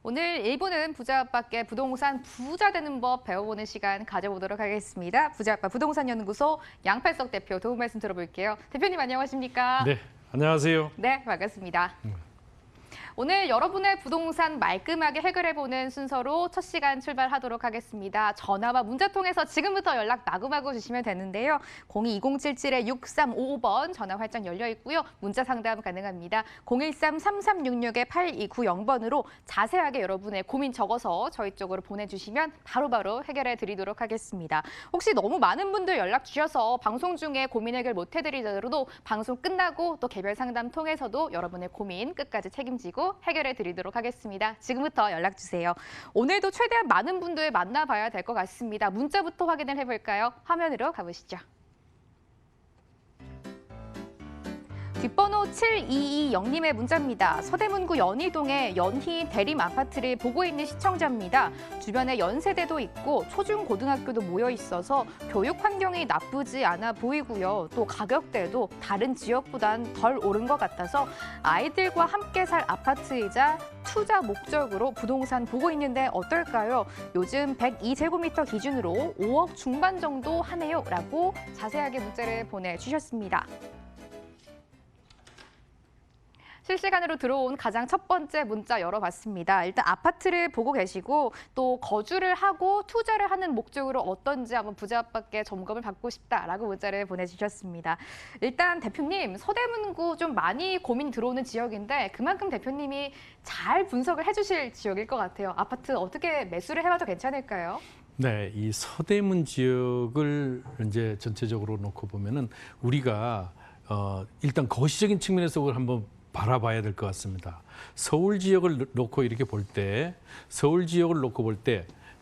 오늘 1부는 부자ապ밖에 부동산 부자 되는 법 배워보는 시간 가져보도록 하겠습니다. 부자ապ 부동산연구소 양팔석 대표 도움 말씀 들어볼게요. 대표님 안녕하십니까? 네, 안녕하세요. 네, 반갑습니다. 오늘 여러분의 부동산 말끔하게 해결해보는 순서로 첫 시간 출발하도록 하겠습니다. 전화와 문자 통해서 지금부터 연락 마구마구 주시면 되는데요. 02-2077-6355번 전화 활짝 열려 있고요. 문자 상담 가능합니다. 013-3366-8290번으로 자세하게 여러분의 고민 적어서 저희 쪽으로 보내주시면 바로바로 해결해 드리도록 하겠습니다. 혹시 너무 많은 분들 연락 주셔서 방송 중에 고민 해결 못 해드리더라도 방송 끝나고 또 개별 상담 통해서도 여러분의 고민 끝까지 책임지고 해결해 드리도록 하겠습니다. 지금부터 연락 주세요. 오늘도 최대한 많은 분들 만나봐야 될 것 같습니다. 문자부터 확인을 해볼까요? 화면으로 가보시죠. 뒷번호 7220님의 문자입니다. 서대문구 연희동의 연희 대림 아파트를 보고 있는 시청자입니다. 주변에 연세대도 있고 초중고등학교도 모여 있어서 교육 환경이 나쁘지 않아 보이고요. 또 가격대도 다른 지역보단 덜 오른 것 같아서 아이들과 함께 살 아파트이자 투자 목적으로 부동산 보고 있는데 어떨까요? 요즘 102제곱미터 기준으로 5억 중반 정도 하네요. 라고 자세하게 문자를 보내주셨습니다. 실시간으로 들어온 가장 첫 번째 문자 열어봤습니다. 일단 아파트를 보고 계시고 또 거주를 하고 투자를 하는 목적으로 어떤지 한번 부자ապ밖에 점검을 받고 싶다라고 문자를 보내주셨습니다. 일단 대표님, 서대문구 좀 많이 고민 들어오는 지역인데 그만큼 대표님이 잘 분석을 해주실 지역일 것 같아요. 아파트 어떻게 매수를 해봐도 괜찮을까요? 네, 이 서대문 지역을 이제 전체적으로 놓고 보면은 우리가 일단 거시적인 측면에서 그걸 한번 바라봐야 될 것 같습니다. 서울 지역을 놓고 이렇게 볼 때,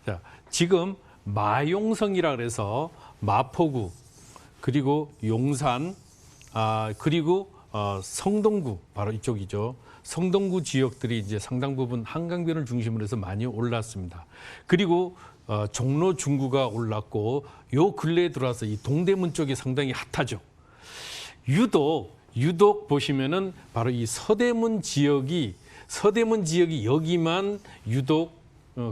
자, 지금 마용성이라 그래서 마포구, 그리고 용산, 그리고 성동구, 바로 이쪽이죠. 성동구 지역들이 이제 상당 부분 한강변을 중심으로 해서 많이 올랐습니다. 그리고 종로 중구가 올랐고, 요 근래에 들어와서 이 동대문 쪽이 상당히 핫하죠. 유독 보시면은 바로 이 서대문 지역이 여기만 유독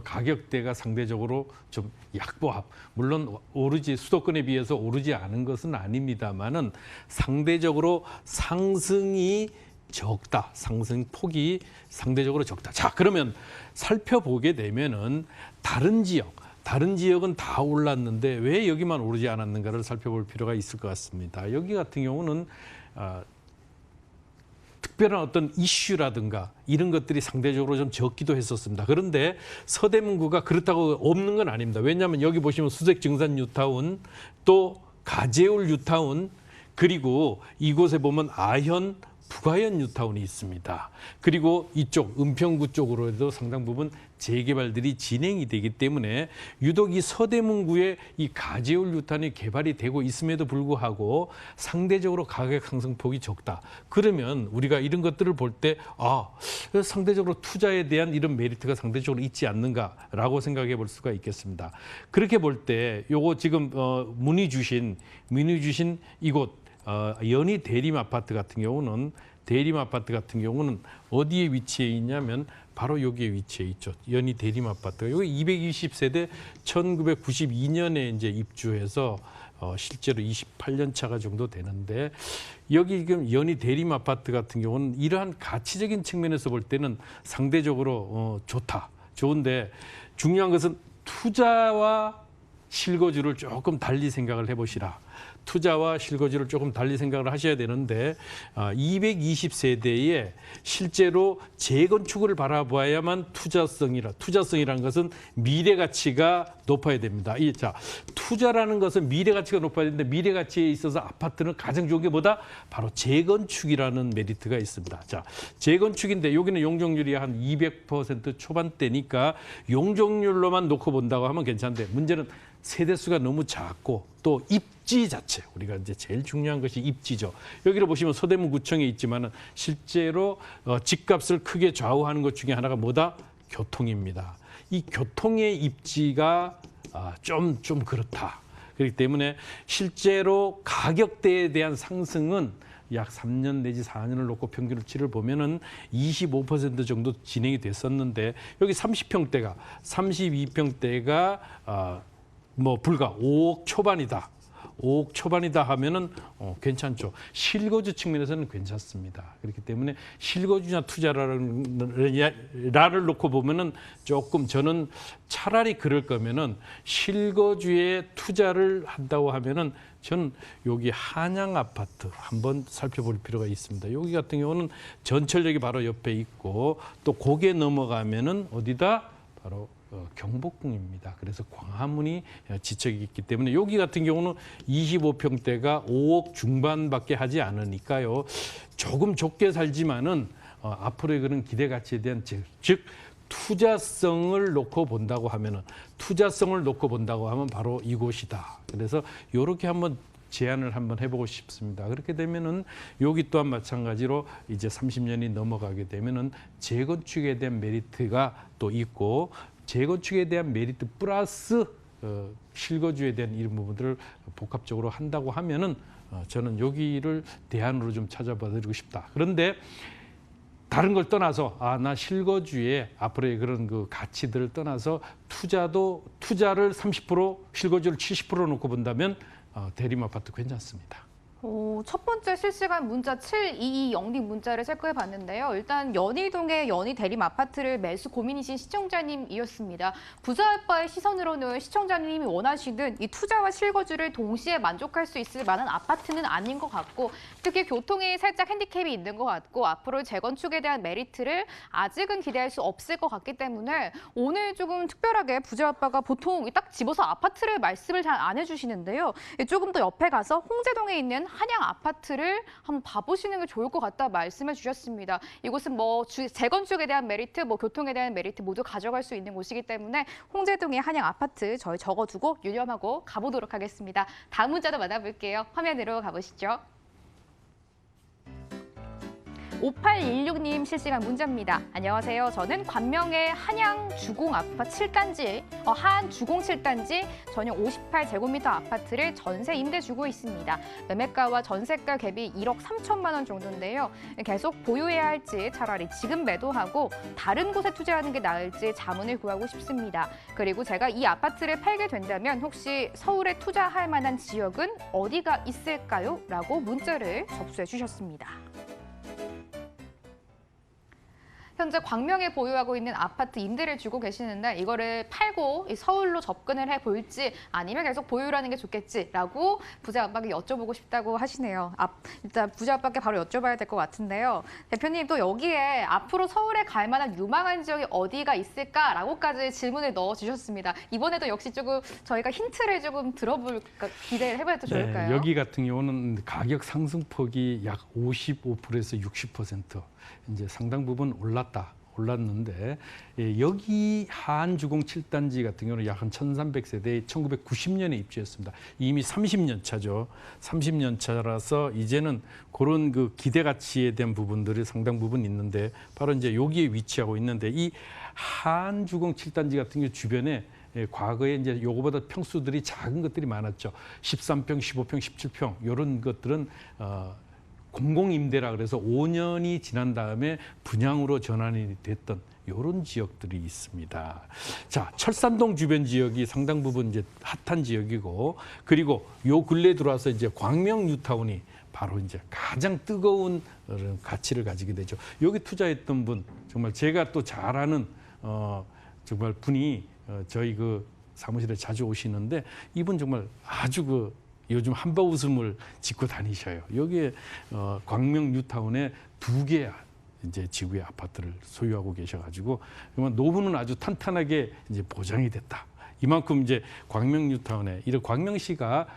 가격대가 상대적으로 좀 약보합. 물론 오르지 수도권에 비해서 오르지 않은 것은 아닙니다만은 상대적으로 상승이 적다. 상승 폭이 상대적으로 적다. 자, 그러면 살펴보게 되면은 다른 지역은 다 올랐는데 왜 여기만 오르지 않았는가를 살펴볼 필요가 있을 것 같습니다. 여기 같은 경우는 특별한 어떤 이슈라든가 이런 것들이 상대적으로 좀 적기도 했었습니다. 그런데 서대문구가 그렇다고 없는 건 아닙니다. 왜냐하면 여기 보시면 수색증산 뉴타운, 또 가재울 뉴타운, 그리고 이곳에 보면 아현, 북아현 뉴타운이 있습니다. 그리고 이쪽 은평구 쪽으로도 상당 부분 재개발들이 진행이 되기 때문에 유독 이 서대문구에 이 가재울 뉴타운이 개발이 되고 있음에도 불구하고 상대적으로 가격 상승폭이 적다. 그러면 우리가 이런 것들을 볼 때 상대적으로 투자에 대한 이런 메리트가 상대적으로 있지 않는가라고 생각해 볼 수가 있겠습니다. 그렇게 볼 때 요거 지금 문의 주신 이곳 연희 대림 아파트 같은 경우는 어디에 위치해 있냐면 바로 여기에 위치해 있죠. 연희 대림 아파트가 여기 220세대 1992년에 이제 입주해서 실제로 28년 차가 정도 되는데 여기 지금 연희 대림 아파트 같은 경우는 이러한 가치적인 측면에서 볼 때는 상대적으로 좋은데 중요한 것은 투자와 실거주를 조금 달리 생각을 해보시라. 투자와 실거주를 조금 달리 생각을 하셔야 되는데 220세대에 실제로 재건축을 바라봐야만 투자성이라는 것은 미래 가치가 높아야 됩니다. 투자라는 것은 미래 가치가 높아야 되는데 미래 가치에 있어서 아파트는 가장 좋은 게 뭐다? 바로 재건축이라는 메리트가 있습니다. 자, 재건축인데 여기는 용적률이 한 200% 초반대니까 용적률로만 놓고 본다고 하면 괜찮은데 문제는 세대수가 너무 작고 또 입지 자체, 우리가 이제 제일 중요한 것이 입지죠. 여기를 보시면 서대문구청에 있지만은 실제로 집값을 크게 좌우하는 것 중에 하나가 뭐다? 교통입니다. 이 교통의 입지가 좀 그렇다. 그렇기 때문에 실제로 가격대에 대한 상승은 약 3년 내지 4년을 놓고 평균치를 보면은 25% 정도 진행이 됐었는데 여기 32평대가 뭐 불과 5억 초반이다. 5억 초반이다 하면은 괜찮죠. 실거주 측면에서는 괜찮습니다. 그렇기 때문에 실거주냐 투자를 놓고 보면은 조금 저는 차라리 그럴 거면은 실거주에 투자를 한다고 하면은 저는 여기 한양 아파트 한번 살펴볼 필요가 있습니다. 여기 같은 경우는 전철역이 바로 옆에 있고 또 고개 넘어가면은 어디다 바로 경복궁입니다. 그래서 광화문이 지척이 있기 때문에 여기 같은 경우는 25평대가 5억 중반밖에 하지 않으니까요. 조금 좁게 살지만은 앞으로의 그런 기대 가치에 대한 즉 투자성을 놓고 본다고 하면 바로 이곳이다. 그래서 이렇게 한번 제안을 한번 해보고 싶습니다. 그렇게 되면은 여기 또한 마찬가지로 이제 30년이 넘어가게 되면은 재건축에 대한 메리트가 또 있고 재건축에 대한 메리트 플러스 실거주에 대한 이런 부분들을 복합적으로 한다고 하면은 저는 여기를 대안으로 좀 찾아봐드리고 싶다. 그런데 다른 걸 떠나서 나 실거주에 앞으로의 그런 그 가치들을 떠나서 투자를 30% 실거주를 70% 놓고 본다면 대림 아파트 괜찮습니다. 첫 번째 실시간 문자 7220님 문자를 체크해 봤는데요. 일단 연희동의 연희 대림 아파트를 매수 고민이신 시청자님이었습니다. 부자 아빠의 시선으로는 시청자님이 원하시는 이 투자와 실거주를 동시에 만족할 수 있을 만한 아파트는 아닌 것 같고 특히 교통에 살짝 핸디캡이 있는 것 같고 앞으로 재건축에 대한 메리트를 아직은 기대할 수 없을 것 같기 때문에 오늘 조금 특별하게 부자 아빠가 보통 딱 집어서 아파트를 말씀을 잘 안 해주시는데요. 조금 더 옆에 가서 홍제동에 있는 한양 아파트를 한번 봐보시는 게 좋을 것 같다 말씀해 주셨습니다. 이곳은 뭐 재건축에 대한 메리트, 뭐 교통에 대한 메리트 모두 가져갈 수 있는 곳이기 때문에 홍제동의 한양 아파트 저희 적어두고 유념하고 가보도록 하겠습니다. 다음 문자도 만나볼게요. 화면으로 가보시죠. 5816님 실시간 문자입니다. 안녕하세요. 저는 관명의 한양 주공 아파트 7단지, 한 주공 7단지 전용 58제곱미터 아파트를 전세 임대 주고 있습니다. 매매가와 전세가 갭이 1억 3천만 원 정도인데요. 계속 보유해야 할지 차라리 지금 매도하고 다른 곳에 투자하는 게 나을지 자문을 구하고 싶습니다. 그리고 제가 이 아파트를 팔게 된다면 혹시 서울에 투자할 만한 지역은 어디가 있을까요? 라고 문자를 접수해 주셨습니다. 현재 광명에 보유하고 있는 아파트 임대를 주고 계시는데 이거를 팔고 서울로 접근을 해볼지 아니면 계속 보유라는 게 좋겠지라고 부자 아빠께 여쭤보고 싶다고 하시네요. 일단 부자 아빠께 바로 여쭤봐야 될 것 같은데요. 대표님 또 여기에 앞으로 서울에 갈 만한 유망한 지역이 어디가 있을까라고까지 질문을 넣어주셨습니다. 이번에도 역시 조금 저희가 힌트를 조금 들어볼까 기대를 해봐도 좋을까요? 네, 여기 같은 경우는 가격 상승폭이 약 55%에서 60% 이제 상당 부분 올랐는데 여기 한주공 7단지 같은 경우는 약 한 1,300세대에 1990년에 입주했습니다. 이미 30년 차죠. 30년 차라서 이제는 그런 그 기대 가치에 대한 부분들이 상당 부분 있는데 바로 이제 여기에 위치하고 있는데 이 한주공 7단지 같은 경우 주변에 과거에 이제 요거보다 평수들이 작은 것들이 많았죠. 13평, 15평, 17평 이런 것들은 공공임대라 그래서 5년이 지난 다음에 분양으로 전환이 됐던 이런 지역들이 있습니다. 자, 철산동 주변 지역이 상당 부분 이제 핫한 지역이고 그리고 요 근래 들어와서 이제 광명 뉴타운이 바로 이제 가장 뜨거운 가치를 가지게 되죠. 여기 투자했던 분 정말 제가 또 잘 아는 정말 분이 저희 그 사무실에 자주 오시는데 이분 정말 아주 요즘 한바 웃음을 짓고 다니셔요. 여기에 광명 뉴타운에 2개 이제 지구의 아파트를 소유하고 계셔가지고 노후는 아주 탄탄하게 이제 보장이 됐다. 이만큼 이제 광명 뉴타운에 이런 광명시가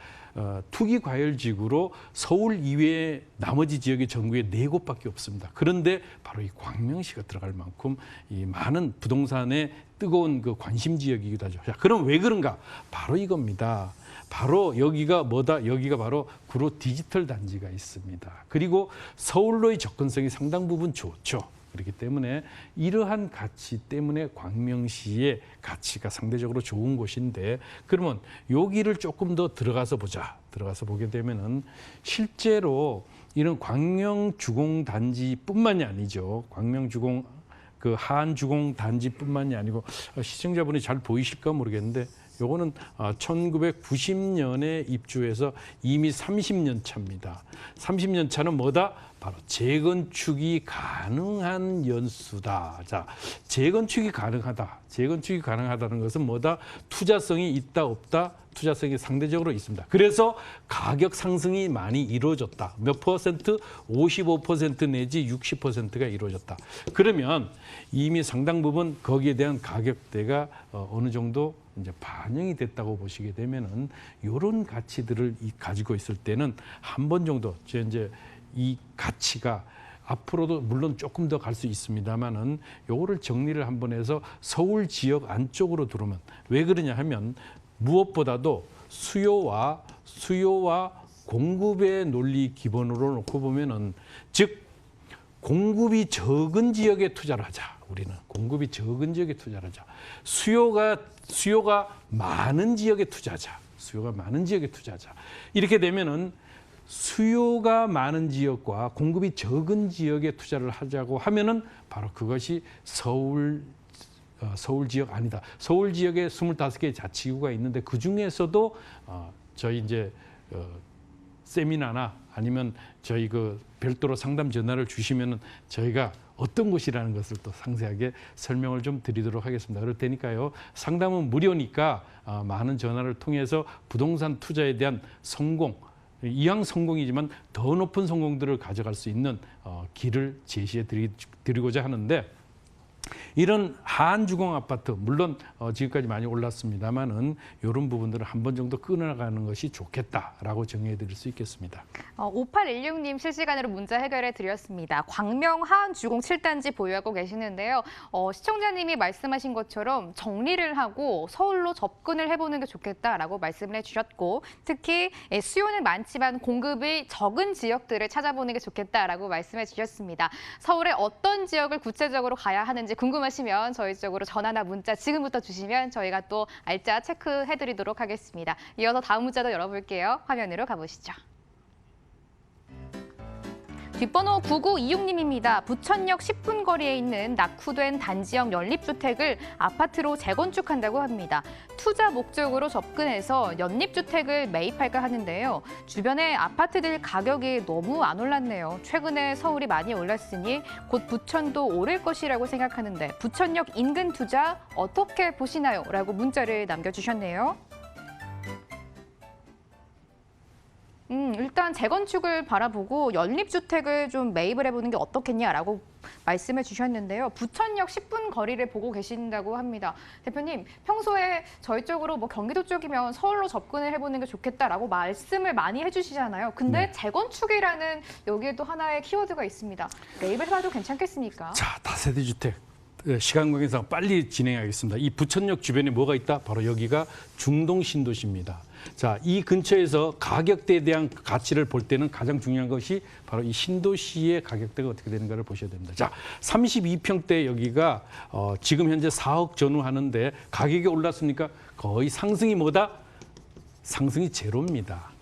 투기 과열지구로 서울 이외의 나머지 지역의 전국에 4곳밖에 없습니다. 그런데 바로 이 광명시가 들어갈 만큼 이 많은 부동산의 뜨거운 그 관심 지역이기도 하죠. 자, 그럼 왜 그런가? 바로 이겁니다. 바로 여기가 뭐다? 여기가 바로 구로 디지털 단지가 있습니다. 그리고 서울로의 접근성이 상당 부분 좋죠. 그렇기 때문에 이러한 가치 때문에 광명시의 가치가 상대적으로 좋은 곳인데 그러면 여기를 조금 더 들어가서 보자. 들어가서 보게 되면은 실제로 이런 광명주공단지뿐만이 아니죠. 광명주공 그 한주공단지뿐만이 아니고 시청자분이 잘 보이실까 모르겠는데 요거는 1990년에 입주해서 이미 30년 차입니다. 30년 차는 뭐다? 바로 재건축이 가능한 연수다. 자, 재건축이 가능하다. 재건축이 가능하다는 것은 뭐다? 투자성이 있다 없다? 투자성이 상대적으로 있습니다. 그래서 가격 상승이 많이 이루어졌다. 몇 퍼센트? 55% 내지 60%가 이루어졌다. 그러면 이미 상당 부분 거기에 대한 가격대가 어느 정도 이제 반영이 됐다고 보시게 되면은 이런 가치들을 가지고 있을 때는 한 번 정도 이제 이 가치가 앞으로도 물론 조금 더 갈 수 있습니다만은 요거를 정리를 한번 해서 서울 지역 안쪽으로 들어오면 왜 그러냐 하면 무엇보다도 수요와 공급의 논리 기본으로 놓고 보면은 즉 공급이 적은 지역에 투자를 하자. 우리는 공급이 적은 지역에 투자를 하자. 수요가 많은 지역에 투자하자. 수요가 많은 지역에 투자하자. 이렇게 되면은 수요가 많은 지역과 공급이 적은 지역에 투자를 하자고 하면은 바로 그것이 서울 지역 아니다. 서울 지역에 25개의 자치구가 있는데 그 중에서도 저희 이제 세미나나 아니면 저희 그 별도로 상담 전화를 주시면은 저희가 어떤 곳이라는 것을 또 상세하게 설명을 좀 드리도록 하겠습니다. 그럴 테니까요. 상담은 무료니까 많은 전화를 통해서 부동산 투자에 대한 성공, 이왕 성공이지만 더 높은 성공들을 가져갈 수 있는 길을 제시해 드리고자 하는데 이런 한주공 아파트 물론 지금까지 많이 올랐습니다만은 이런 부분들을 한 번 정도 끊어가는 것이 좋겠다라고 정리해 드릴 수 있겠습니다. 5816님 실시간으로 문자 해결해 드렸습니다. 광명 한주공 7단지 보유하고 계시는데요. 시청자님이 말씀하신 것처럼 정리를 하고 서울로 접근을 해보는 게 좋겠다라고 말씀을 해주셨고 특히 수요는 많지만 공급이 적은 지역들을 찾아보는 게 좋겠다라고 말씀해 주셨습니다. 서울의 어떤 지역을 구체적으로 가야 하는지 궁금하시면 저희 쪽으로 전화나 문자 지금부터 주시면 저희가 또 알짜 체크해드리도록 하겠습니다. 이어서 다음 문자도 열어볼게요. 화면으로 가보시죠. 뒷번호 9926님입니다. 부천역 10분 거리에 있는 낙후된 단지형 연립주택을 아파트로 재건축한다고 합니다. 투자 목적으로 접근해서 연립주택을 매입할까 하는데요. 주변에 아파트들 가격이 너무 안 올랐네요. 최근에 서울이 많이 올랐으니 곧 부천도 오를 것이라고 생각하는데 부천역 인근 투자 어떻게 보시나요? 라고 문자를 남겨주셨네요. 일단 재건축을 바라보고 연립주택을 좀 매입을 해보는 게 어떻겠냐라고 말씀해 주셨는데요. 부천역 10분 거리를 보고 계신다고 합니다. 대표님, 평소에 저희 쪽으로 뭐 경기도 쪽이면 서울로 접근을 해보는 게 좋겠다라고 말씀을 많이 해주시잖아요. 근데 네. 재건축이라는 여기에도 하나의 키워드가 있습니다. 매입을 해봐도 괜찮겠습니까? 자, 다세대 주택. 시간 관계상 빨리 진행하겠습니다. 이 부천역 주변에 뭐가 있다? 바로 여기가 중동 신도시입니다. 자, 이 근처에서 가격대에 대한 가치를 볼 때는 가장 중요한 것이 바로 이 신도시의 가격대가 어떻게 되는가를 보셔야 됩니다. 자, 32평대 여기가 지금 현재 4억 전후하는데 가격이 올랐으니까 거의 상승이 뭐다? 상승이 제로입니다.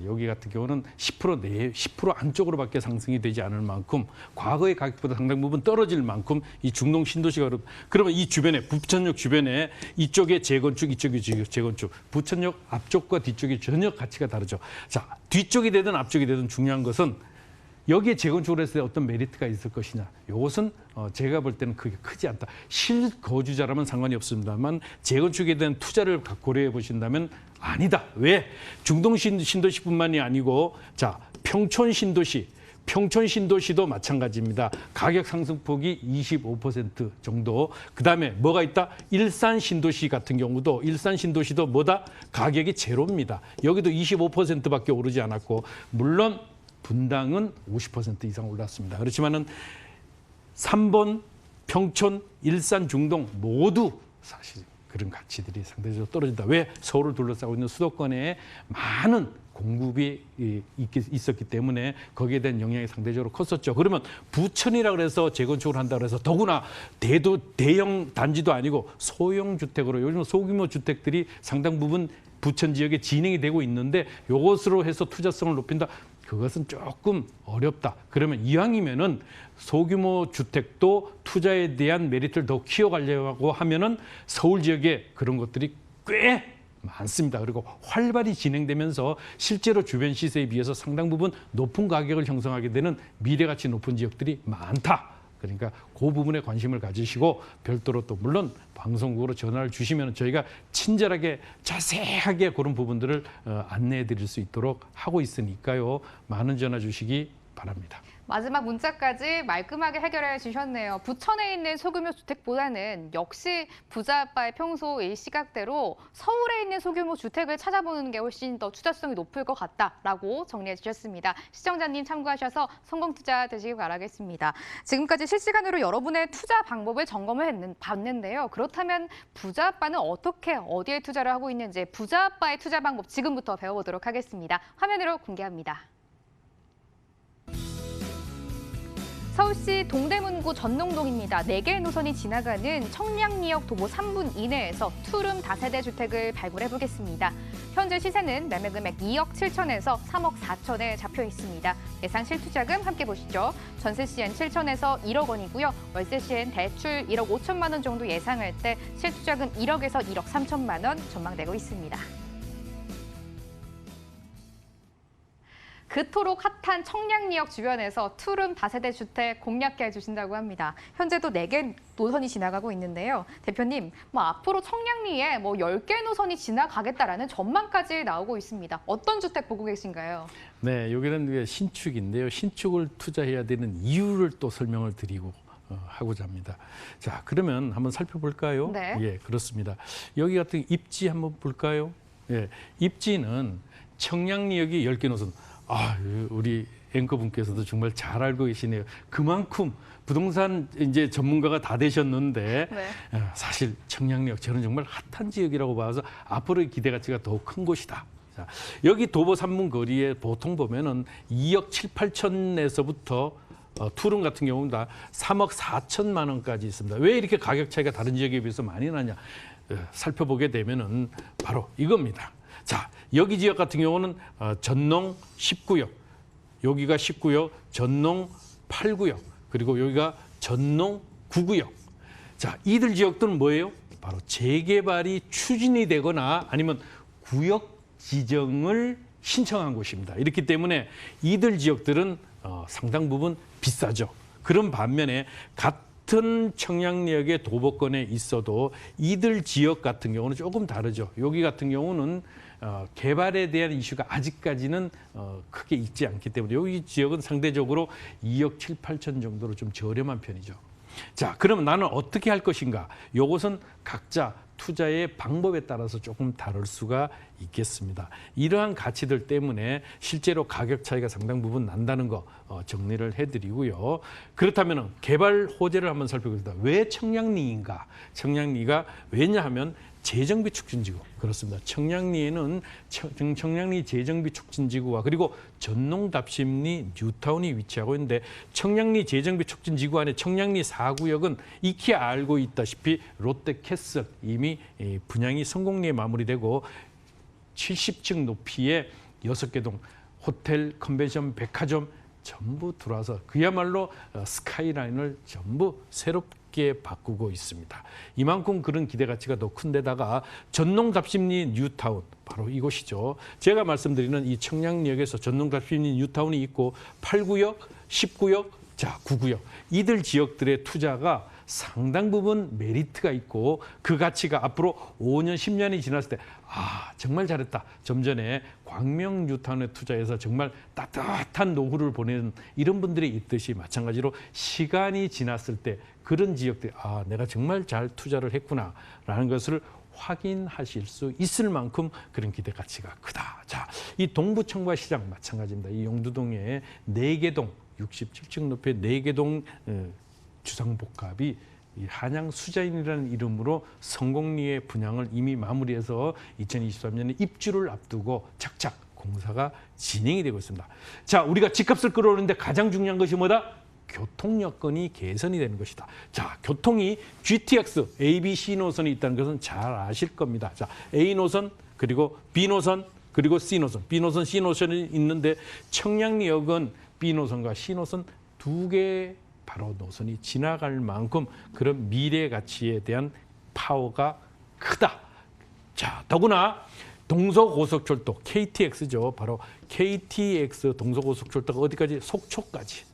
여기 같은 경우는 10% 안쪽으로밖에 상승이 되지 않을 만큼 과거의 가격보다 상당 부분 떨어질 만큼 이 중동 신도시가 그러면 이 주변에 부천역 주변에 이쪽에 재건축 이쪽에 재건축 부천역 앞쪽과 뒤쪽이 전혀 가치가 다르죠. 자, 뒤쪽이 되든 앞쪽이 되든 중요한 것은 여기에 재건축을 했을 때 어떤 메리트가 있을 것이냐. 이것은 제가 볼 때는 그게 크지 않다. 실거주자라면 상관이 없습니다만 재건축에 대한 투자를 고려해 보신다면 아니다. 왜? 중동 신도시뿐만이 아니고 자, 평촌 신도시도 마찬가지입니다. 가격 상승폭이 25% 정도. 그다음에 뭐가 있다? 일산 신도시 같은 경우도 일산 신도시도 뭐다? 가격이 제로입니다. 여기도 25%밖에 오르지 않았고 물론 분당은 50% 이상 올랐습니다. 그렇지만은 3번, 평촌, 일산, 중동 모두 사실 그런 가치들이 상대적으로 떨어진다. 왜? 서울을 둘러싸고 있는 수도권에 많은 공급이 있었기 때문에 거기에 대한 영향이 상대적으로 컸었죠. 그러면 부천이라 그래서 재건축을 한다 그래서 더구나 대형 단지도 아니고 소형 주택으로 요즘 소규모 주택들이 상당 부분 부천 지역에 진행이 되고 있는데 이것으로 해서 투자성을 높인다. 그것은 조금 어렵다. 그러면 이왕이면은 소규모 주택도 투자에 대한 메리트를 더 키워가려고 하면은 서울 지역에 그런 것들이 꽤 많습니다. 그리고 활발히 진행되면서 실제로 주변 시세에 비해서 상당 부분 높은 가격을 형성하게 되는 미래가치 높은 지역들이 많다. 그러니까 그 부분에 관심을 가지시고 별도로 또 물론 방송국으로 전화를 주시면 저희가 친절하게 자세하게 그런 부분들을 안내해 드릴 수 있도록 하고 있으니까요. 많은 전화 주시기 바랍니다. 마지막 문자까지 말끔하게 해결해 주셨네요. 부천에 있는 소규모 주택보다는 역시 부자 아빠의 평소 이 시각대로 서울에 있는 소규모 주택을 찾아보는 게 훨씬 더 투자성이 높을 것 같다라고 정리해 주셨습니다. 시청자님 참고하셔서 성공 투자 되시길 바라겠습니다. 지금까지 실시간으로 여러분의 투자 방법을 점검을 봤는데요. 그렇다면 부자 아빠는 어떻게 어디에 투자를 하고 있는지 부자 아빠의 투자 방법 지금부터 배워보도록 하겠습니다. 화면으로 공개합니다. 서울시 동대문구 전농동입니다. 4개의 노선이 지나가는 청량리역 도보 3분 이내에서 투룸 다세대 주택을 발굴해 보겠습니다. 현재 시세는 매매 금액 2억 7천에서 3억 4천에 잡혀 있습니다. 예상 실투자금 함께 보시죠. 전세 시엔 7천에서 1억 원이고요. 월세 시엔 대출 1억 5천만 원 정도 예상할 때 실투자금 1억에서 1억 3천만 원 전망되고 있습니다. 그토록 핫한 청량리역 주변에서 투룸 다세대 주택 공략해 주신다고 합니다. 현재도 4개 노선이 지나가고 있는데요. 대표님, 앞으로 청량리에 10개 노선이 지나가겠다라는 전망까지 나오고 있습니다. 어떤 주택 보고 계신가요? 네, 여기는 신축인데요. 신축을 투자해야 되는 이유를 또 설명을 드리고 하고자 합니다. 자, 그러면 한번 살펴볼까요? 네. 예, 그렇습니다. 여기 같은 입지 한번 볼까요? 예, 입지는 청량리역이 10개 노선. 우리 앵커분께서도 정말 잘 알고 계시네요. 그만큼 부동산 이제 전문가가 다 되셨는데 네. 사실 청량리역 저는 정말 핫한 지역이라고 봐서 앞으로의 기대 가치가 더욱 큰 곳이다. 자, 여기 도보 3분 거리에 보통 보면은 2억 7, 8천에서부터 투룸 같은 경우는 다 3억 4천만 원까지 있습니다. 왜 이렇게 가격 차이가 다른 지역에 비해서 많이 나냐? 살펴보게 되면은 바로 이겁니다. 자, 여기 지역 같은 경우는 전농 10구역, 여기가 10구역, 전농 8구역, 그리고 여기가 전농 9구역. 자, 이들 지역들은 뭐예요? 바로 재개발이 추진이 되거나 아니면 구역 지정을 신청한 곳입니다. 이렇기 때문에 이들 지역들은 상당 부분 비싸죠. 그런 반면에 같은 청량리역의 도보권에 있어도 이들 지역 같은 경우는 조금 다르죠. 여기 같은 경우는 개발에 대한 이슈가 아직까지는 크게 있지 않기 때문에 여기 지역은 상대적으로 2억 7, 8천 정도로 좀 저렴한 편이죠. 자, 그러면 나는 어떻게 할 것인가? 이것은 각자 투자의 방법에 따라서 조금 다를 수가 있겠습니다. 이러한 가치들 때문에 실제로 가격 차이가 상당 부분 난다는 거 정리를 해드리고요. 그렇다면 개발 호재를 한번 살펴보겠습니다. 왜 청량리인가? 청량리가 왜냐하면 재정비 촉진지구 그렇습니다. 청량리에는 청량리 재정비 촉진지구와 그리고 전농 답심리 뉴타운이 위치하고 있는데 청량리 재정비 촉진지구 안에 청량리 4구역은 익히 알고 있다시피 롯데캐슬 이미 분양이 성공리에 마무리되고 70층 높이의 6개 동 호텔, 컨벤션, 백화점 전부 들어와서 그야말로 스카이라인을 전부 새롭게 바꾸고 있습니다. 이만큼 그런 기대 가치가 더 큰데다가 전농 답심리 뉴타운 바로 이곳이죠. 제가 말씀드리는 이 청량리역에서 전농 답심리 뉴타운이 있고 8구역, 10구역, 자 9구역 이들 지역들의 투자가 상당 부분 메리트가 있고 그 가치가 앞으로 5년, 10년이 지났을 때 정말 잘했다. 좀 전에 광명 뉴타운에 투자해서 정말 따뜻한 노후를 보내는 이런 분들이 있듯이 마찬가지로 시간이 지났을 때 그런 지역들이 내가 정말 잘 투자를 했구나라는 것을 확인하실 수 있을 만큼 그런 기대 가치가 크다. 자, 이 동부청과 시장 마찬가지입니다. 이 용두동에 4개동 67층 높이의 4개동 주상복합이 한양 수자인이라는 이름으로 성공리의 분양을 이미 마무리해서 2023년에 입주를 앞두고 착착 공사가 진행이 되고 있습니다. 자, 우리가 집값을 끌어오르는데 가장 중요한 것이 뭐다? 교통 여건이 개선이 되는 것이다. 자, 교통이 GTX, A, B, C 노선이 있다는 것은 잘 아실 겁니다. 자, A 노선, 그리고 B 노선, 그리고 C노선, B노선, C노선이 있는데 청량리역은 B노선과 C노선 두 개 바로 노선이 지나갈 만큼 그런 미래 가치에 대한 파워가 크다. 자, 더구나 동서고속철도 KTX죠. 바로 KTX 동서고속철도가 어디까지? 속초까지.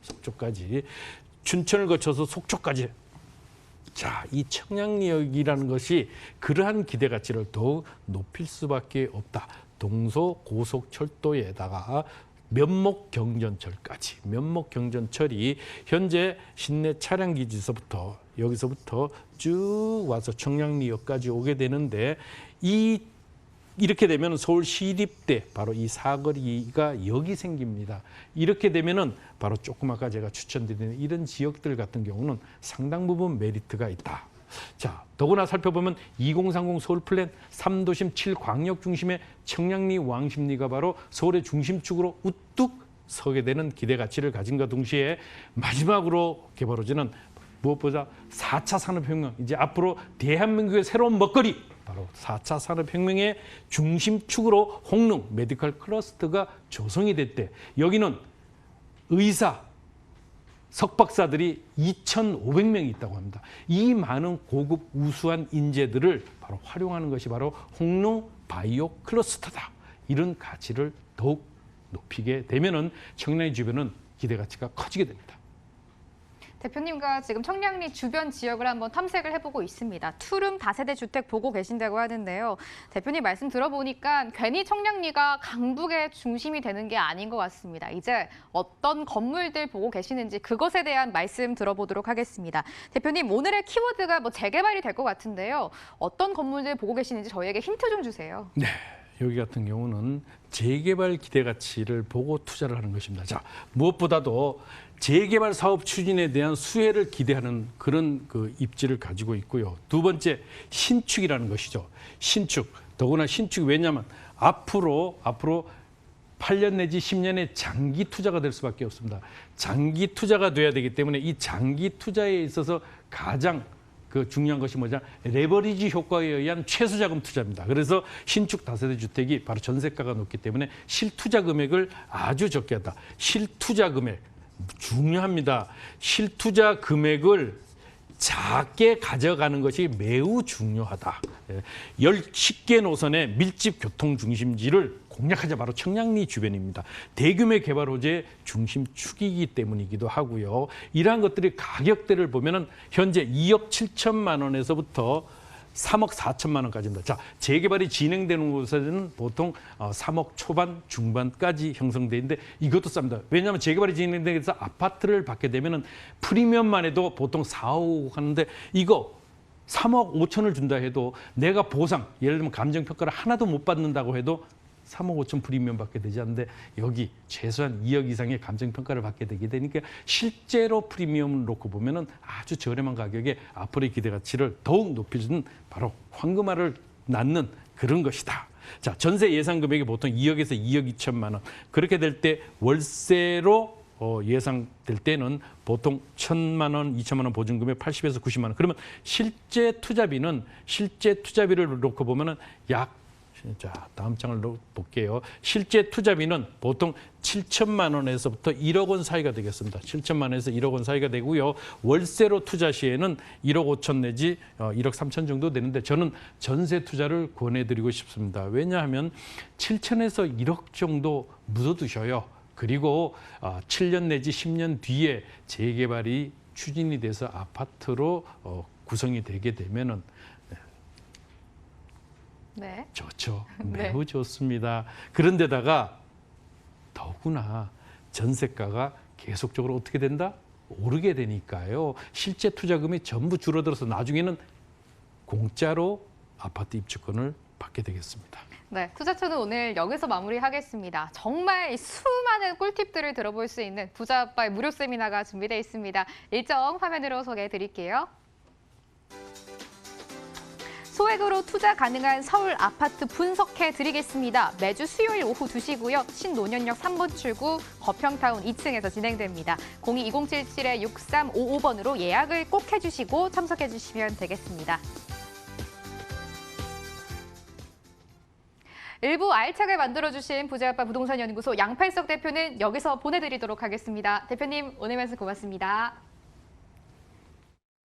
춘천을 거쳐서 속초까지. 자, 이 청량리역이라는 것이 그러한 기대 가치를 더욱 높일 수밖에 없다. 동서고속철도에다가 면목경전철까지. 면목경전철이 현재 신내 차량기지서부터 여기서부터 쭉 와서 청량리역까지 오게 되는데 이렇게 되면 서울 시립대 바로 이 사거리가 여기 생깁니다. 이렇게 되면은 바로 조금 아까 제가 추천드리는 이런 지역들 같은 경우는 상당 부분 메리트가 있다. 자, 더구나 살펴보면 2030 서울 플랜 3도심 7광역 중심의 청량리 왕십리가 바로 서울의 중심축으로 우뚝 서게 되는 기대 가치를 가진과 동시에 마지막으로 개발호지는 무엇보다 4차 산업혁명, 이제 앞으로 대한민국의 새로운 먹거리, 바로 4차 산업혁명의 중심축으로 홍릉 메디컬 클러스터가 조성이 됐대. 여기는 의사, 석박사들이 2,500명이 있다고 합니다. 이 많은 고급 우수한 인재들을 바로 활용하는 것이 바로 홍릉 바이오 클러스터다. 이런 가치를 더욱 높이게 되면은 청량리 주변은 기대 가치가 커지게 됩니다. 대표님과 지금 청량리 주변 지역을 한번 탐색을 해보고 있습니다. 투룸 다세대 주택 보고 계신다고 하는데요. 대표님 말씀 들어보니까 괜히 청량리가 강북의 중심이 되는 게 아닌 것 같습니다. 이제 어떤 건물들 보고 계시는지 그것에 대한 말씀 들어보도록 하겠습니다. 대표님, 오늘의 키워드가 뭐 재개발이 될 것 같은데요. 어떤 건물들 보고 계시는지 저희에게 힌트 좀 주세요. 네. 여기 같은 경우는 재개발 기대 가치를 보고 투자를 하는 것입니다. 자, 무엇보다도 재개발 사업 추진에 대한 수혜를 기대하는 그런 그 입지를 가지고 있고요. 두 번째, 신축이라는 것이죠. 신축. 더구나 신축이 왜냐하면 앞으로 8년 내지 10년의 장기 투자가 될 수밖에 없습니다. 장기 투자가 돼야 되기 때문에 이 장기 투자에 있어서 가장 그 중요한 것이 뭐냐? 레버리지 효과에 의한 최소자금 투자입니다. 그래서 신축 다세대 주택이 바로 전세가가 높기 때문에 실투자 금액을 아주 적게 한다. 실투자 금액 중요합니다. 실투자 금액을 작게 가져가는 것이 매우 중요하다. 10개 노선의 밀집 교통 중심지를 공략하자 바로 청량리 주변입니다. 대규모 개발 호재의 중심축이기 때문이기도 하고요. 이러한 것들이 가격대를 보면은 현재 2억 7천만 원에서부터 3억 4천만 원까지입니다. 자, 재개발이 진행되는 곳에는 보통 3억 초반, 중반까지 형성돼 있는데 이것도 쌉니다. 왜냐하면 재개발이 진행돼서 아파트를 받게 되면은 프리미엄만 해도 보통 4, 5억 하는데 이거 3억 5천을 준다 해도 내가 보상, 예를 들면 감정평가를 하나도 못 받는다고 해도 3억 5천 프리미엄 받게 되지 않는데 여기 최소한 2억 이상의 감정평가를 받게 되게 되니까 실제로 프리미엄을 놓고 보면은 아주 저렴한 가격에 앞으로의 기대 가치를 더욱 높여주는 바로 황금알을 낳는 그런 것이다. 자, 전세 예상 금액이 보통 2억에서 2억 2천만 원. 그렇게 될 때 월세로 예상될 때는 보통 1,000만 원, 2천만 원 보증금에 80에서 90만 원. 그러면 실제 투자비를 놓고 보면은 자, 다음 장을 볼게요. 실제 투자비는 보통 7천만 원에서부터 1억 원 사이가 되겠습니다. 7천만 원에서 1억 원 사이가 되고요. 월세로 투자 시에는 1억 5천 내지 1억 3천 정도 되는데 저는 전세 투자를 권해드리고 싶습니다. 왜냐하면 7천에서 1억 정도 묻어두셔요. 그리고 7년 내지 10년 뒤에 재개발이 추진이 돼서 아파트로 구성이 되게 되면은 네. 좋죠. 네. 매우 좋습니다. 그런데다가 더구나 전세가가 계속적으로 어떻게 된다? 오르게 되니까요. 실제 투자금이 전부 줄어들어서 나중에는 공짜로 아파트 입주권을 받게 되겠습니다. 네, 투자처는 오늘 여기서 마무리하겠습니다. 정말 수많은 꿀팁들을 들어볼 수 있는 부자 아빠의 무료 세미나가 준비되어 있습니다. 일정 화면으로 소개해 드릴게요. 소액으로 투자 가능한 서울 아파트 분석해 드리겠습니다. 매주 수요일 오후 2시고요. 신논현역 3번 출구 거평타운 2층에서 진행됩니다. 02-2077-6355번으로 예약을 꼭 해주시고 참석해 주시면 되겠습니다. 일부 알차게 만들어주신 부자아빠 부동산 연구소 양팔석 대표는 여기서 보내드리도록 하겠습니다. 대표님 오늘 말씀 고맙습니다.